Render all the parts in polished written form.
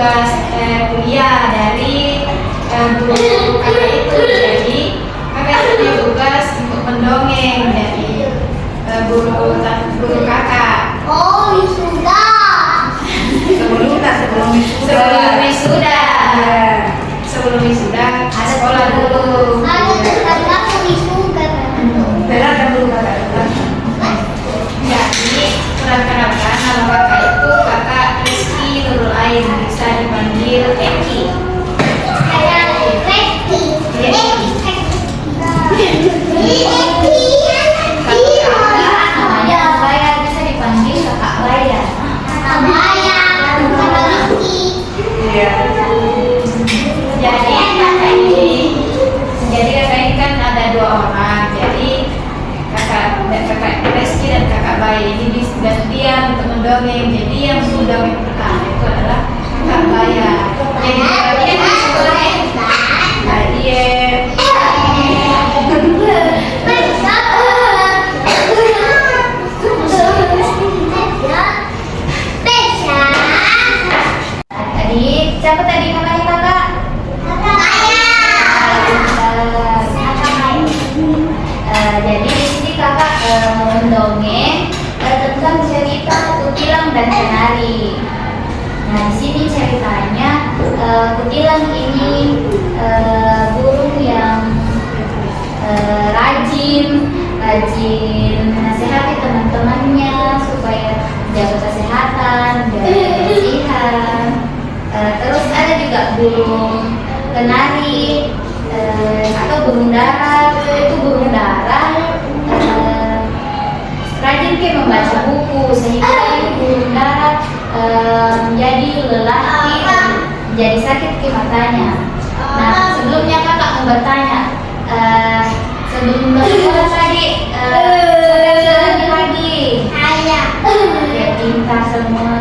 tugas kuliah dari guru kakak itu. Jadi kakak itu punya tugas untuk mendongeng dari guru kakak. Oh, wisuda. Sebelum wisuda ada sekolah dulu. Ada wisuda. Benar kan dulu kakak? Jadi perkenalkan, nama kakak itu kakak Rizky Nurul Ain, bisa dipanggil Eki. Jadi kakak ini kan ada dua orang. Jadi kakak Rizky dan kakak Bayi ini gantian untuk mendongeng. Jadi yang mendongeng pertama itu adalah kakak Baya. Jadi bagian di sekolah siapa tadi namanya kakak? Jadi di sini kakak mendongeng tentang cerita Kutilang dan Kenari. Nah di sini ceritanya Kutilang ini burung yang rajin menasihati teman-temannya supaya jaga kesehatan, jaga kebersihan. Terus ada juga burung kenari atau burung dara. Itu burung dara rajin membaca buku sehingga burung dara menjadi lelah, menjadi sakit matanya. Nah sebelumnya kakak mau bertanya, sebelum bersekolah tadi lagi pagi ya cinta semua.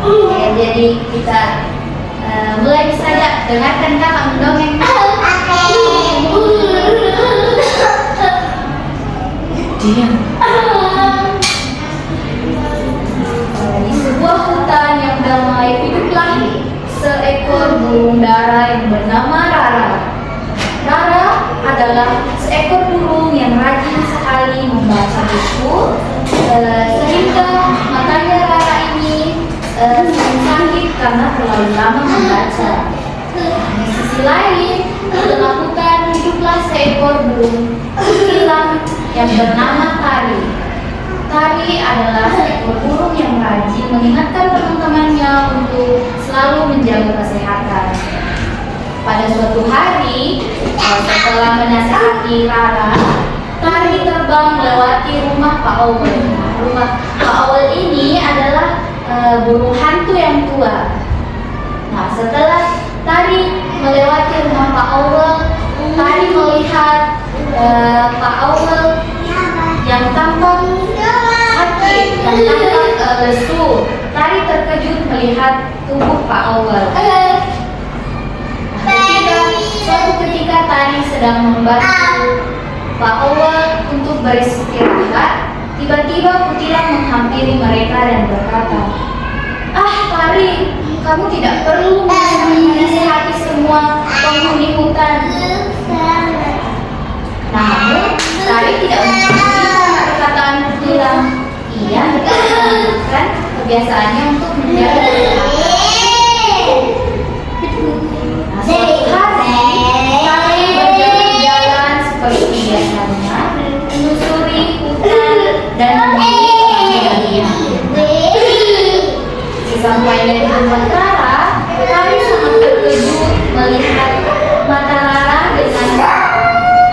Ya, jadi kita mulai saja dengarkan kakak mendongeng. Diam. Di sebuah hutan yang damai hiduplah seekor burung dara yang bernama Rara. Rara adalah seekor burung yang rajin sekali membaca buku, sehingga matanya Rara ini sakit karena terlalu lama membaca. Di sisi lain, di tengah hutan hiduplah seekor burung hilang yang bernama Tari. Tari adalah seekor burung yang rajin mengingatkan teman-temannya untuk selalu menjaga kesehatan. Pada suatu hari, setelah menasihati Rara, Tari terbang melewati rumah Pak Awal. Rumah Pak Awal ini adalah burung hantu yang tua. Nah, setelah Tari melewati rumah Pak Awal, Tari melihat Pak Awal yang tampak sakit, yang tampak lesu. Tari terkejut melihat tubuh Pak Awal. Suatu ketika Tari sedang membantu Pak Awal untuk beristirahat, tiba-tiba Kutilang menghampiri mereka dan berkata, Tari, kamu tidak perlu menasihati semua penghuni hutan. Namun Tari tidak mengerti perkataan Kutilang. Ia menunjukkan kebiasaannya untuk menjaga kesehatan. Suatu hari, Tari berjalan-jalan seperti biasanya, menyusuri hutan dan mencari. Sesampainya di rumah Rara, Tari sangat terkejut melihat mata Rara dengan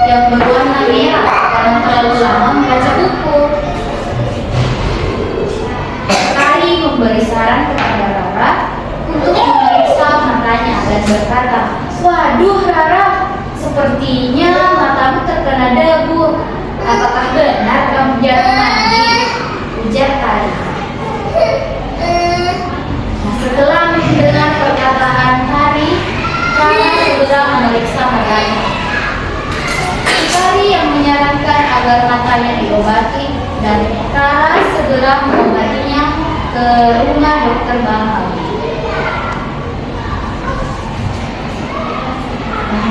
yang berwarna merah karena terlalu lama membaca buku. Tari memberi saran kepada Rara untuk memeriksa matanya dan berkata, waduh Rara, sepertinya matamu terkena debu. Apakah benar kamu jarang mandi? Ujar Tari. Setelah mendengar perkataan Tari, Rara segera memeriksa matanya. Tari yang menyarankan agar matanya diobati dan Rara segera mengobatinya ke rumah dokter Bangau.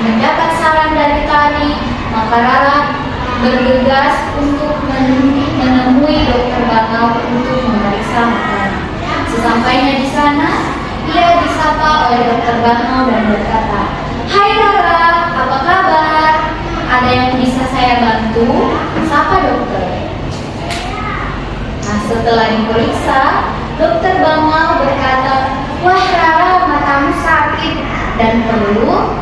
Mendapat saran dari Tari, maka Rara bergegas untuk menemui dokter Bangau untuk memeriksa matanya. Sesampainya di sana, ia disapa oleh dokter Bangau dan berkata, "Hai Rara, apa kabar? Ada yang bisa saya bantu?" Sapa dokter. Nah, setelah diperiksa, dokter Bangau berkata, "Wah Rara, matamu sakit dan perlu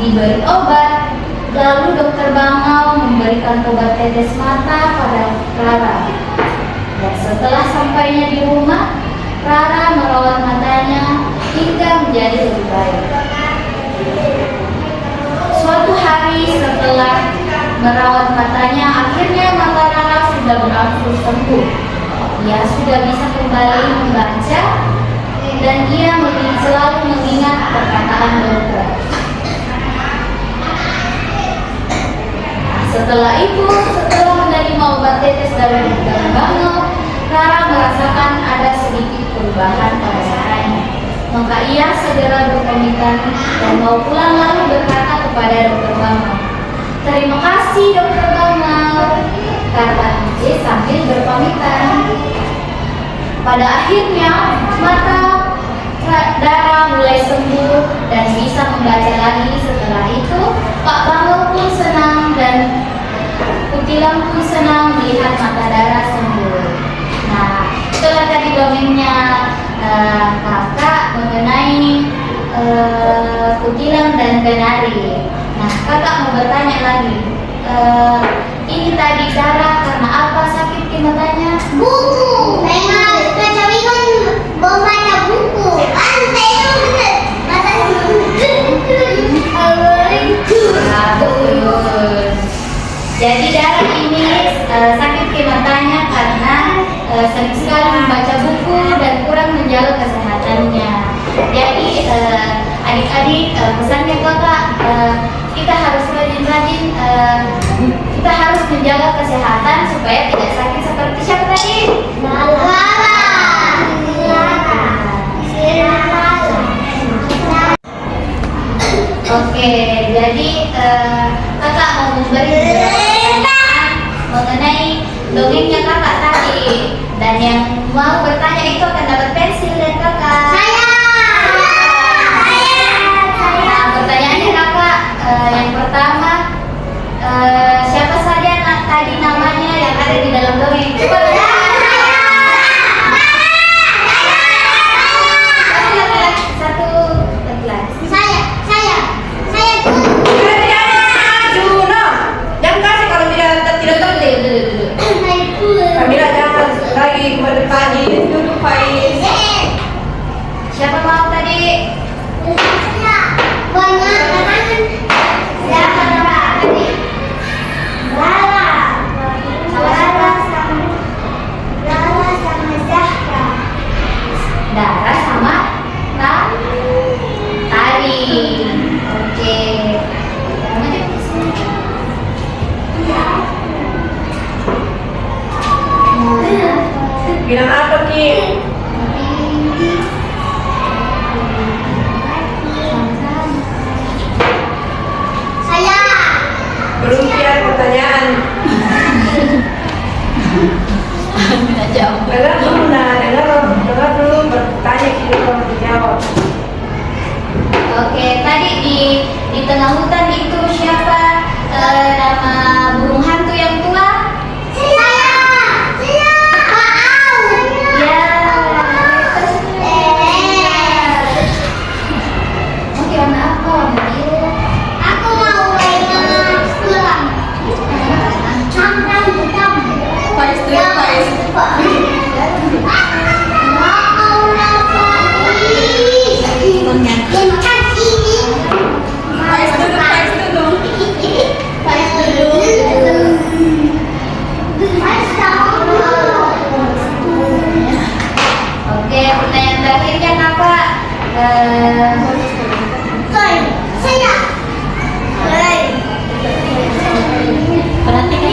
diberi obat." Lalu dokter Bangau memberikan obat tetes mata pada Rara. Dan setelah sampainya di rumah, Rara merawat matanya hingga menjadi lebih baik. Suatu hari setelah merawat matanya, akhirnya mata Rara sudah berangsur sembuh. Ia sudah bisa kembali membaca dan ia selalu mengingat perkataan dokter. Setelah itu, setelah menerima obat tetes dari dokter Bangau, Rara merasakan ada sedikit perubahan pada matanya. Maka ia segera berpamitan dan mau pulang lalu berkata kepada dokter Bangau, "Terima kasih dokter Bangau," kata Ije sambil berpamitan. Pada akhirnya, mata Rara mulai sembuh dan bisa membaca lagi. Setelah itu, Pak Bangau pun senang dan Kutilang pun senang melihat mata Rara sembuh. Nah, itulah tadi dongengnya kakak mengenai Kutilang dan Kenari. Nah, kakak mau bertanya lagi. Ini tadi Rara karena apa sakit di matanya? Buku. Memang kecuali kan baca buku. Kan saya itu bener. Mata Nah, betul. Jadi Dara ini sakit di matanya karena sering sekali membaca buku dan kurang menjaga kesehatannya. Jadi adik-adik, pesannya kakak, kita harus rajin-rajin, kita harus menjaga kesehatan supaya tidak sakit seperti siapa tadi? Oke, jadi kakak mau memberi pertanyaan mengenai dongengnya kakak tadi, dan yang mau bertanya itu akan dapat pensil dari kakak. Nah, pertanyaannya kakak, yang pertama, siapa saja tadi namanya yang ada di dalam dongeng? Coba satu laki-laki. Saya Juno, jangan kasih kalau tidak tertib. Kamila jangan lagi bertanya, duduk Faiz. Siapa mau tadi? Dara sama Tari. Oke. Namanya di sini. Bilang apa Ki? Belum siap pertanyaan. Tidak jauh. Dengar dulu nah, dengar dulu bertanya kita baru dijawab. Oke, tadi di tengah hutan itu siapa nama burung hantu yang tua? Ya. Oke, warna apa? Warna biru. Oke, pertanyaan terakhirnya kakak. Perhatikan.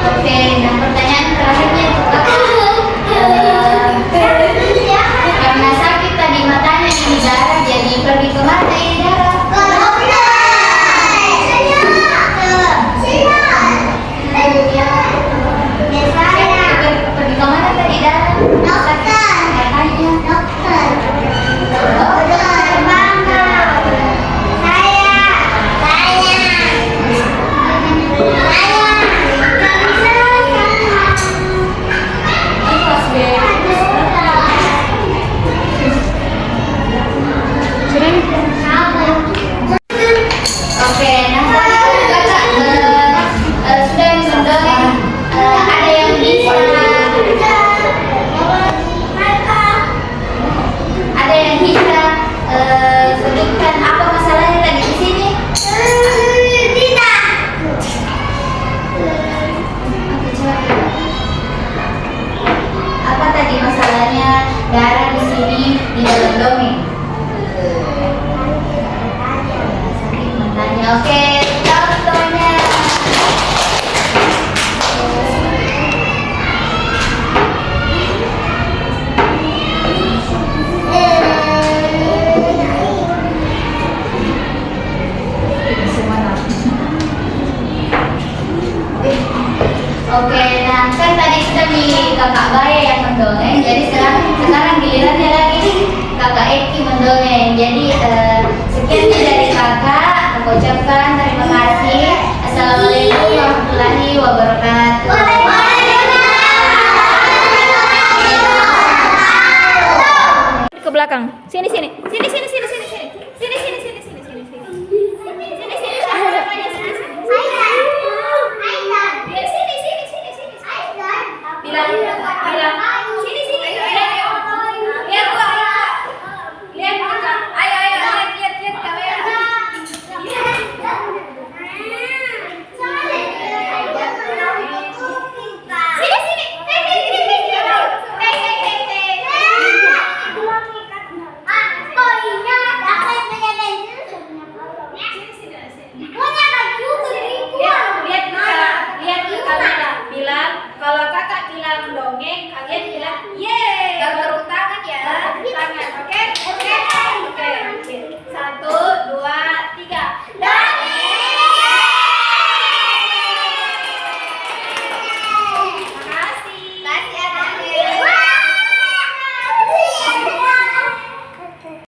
Oke, dan pertanyaan terakhirnya juga karena sakit tadi matanya ini darah, jadi pergi ke mana ini darah? Pergi ke mana tadi darah? Katanya. Oke, nah kakak sudah mendongeng. Ada yang bisa sebutkan apa masalahnya tadi di sini? Oke, coba. Apa tadi masalahnya darah di sini di dalam dongeng? Sakit matanya. Oke, contohnya. Oke, nah kan tadi sudah di kakak Baya yang mendongeng, jadi sekarang gilirannya lagi kakak Eki mendongeng. Jadi sekian dari kakak, aku ucapkan terima kasih. Assalamualaikum warahmatullahi wabarakatuh. Ke belakang. Sini, sini. Sini, sini.